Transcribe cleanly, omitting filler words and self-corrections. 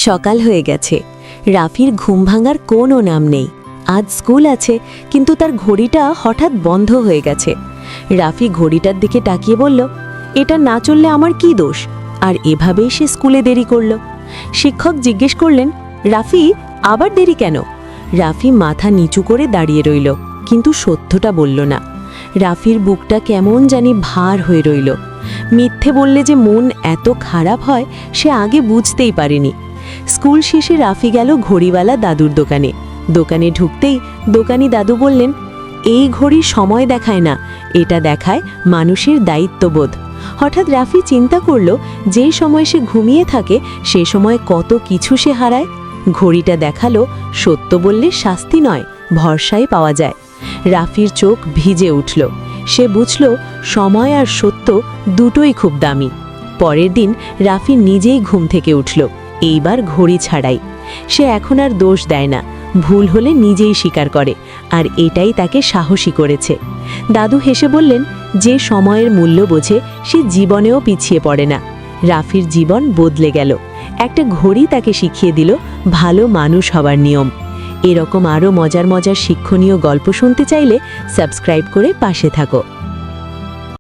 সকাল হয়ে গেছে। রাফির ঘুম ভাঙার কোনো নাম নেই। আজ স্কুল আছে, কিন্তু তার ঘড়িটা হঠাৎ বন্ধ হয়ে গেছে। রাফি ঘড়িটার দিকে তাকিয়ে বলল, এটা না চললে আমার কি দোষ? আর এভাবেই সে স্কুলে দেরি করল। শিক্ষক জিজ্ঞেস করলেন, রাফি, আবার দেরি কেন? রাফি মাথা নিচু করে দাঁড়িয়ে রইল, কিন্তু সত্যটা বলল না। রাফির বুকটা কেমন জানি ভার হয়ে রইল। মিথ্যে বললে যে মন এত খারাপ হয় সে আগে বুঝতেই পারেনি। স্কুল শেষে রাফি গেল ঘড়িওয়ালা দাদুর দোকানে। দোকানে ঢুকতেই দোকানি দাদু বললেন, এই ঘড়ি সময় দেখায় না, এটা দেখায় মানুষের দায়িত্ববোধ। হঠাৎ রাফি চিন্তা করল, যে সময় সে ঘুমিয়ে থাকে সে সময় কত কিছু সে হারায়। ঘড়িটা দেখালো, সত্য বললে শাস্তি নয়, ভরসায় পাওয়া যায়। রাফির চোখ ভিজে উঠল। সে বুঝল সময় আর সত্য দুটোই খুব দামি। পরের দিন রাফি নিজেই ঘুম থেকে উঠল, এইবার ঘড়ি ছাড়াই। সে এখন আর দোষ দেয় না, ভুল হলে নিজেই স্বীকার করে, আর এটাই তাকে সাহসী করেছে। দাদু হেসে বললেন, যে সময়ের মূল্য বোঝে সে জীবনেও পিছিয়ে পড়ে না। রাফির জীবন বদলে গেল। একটা ঘড়ি তাকে শিখিয়ে দিল ভালো মানুষ হবার নিয়ম। এরকম আরও মজার মজার শিক্ষণীয় গল্প শুনতে চাইলে সাবস্ক্রাইব করে পাশে থাকো।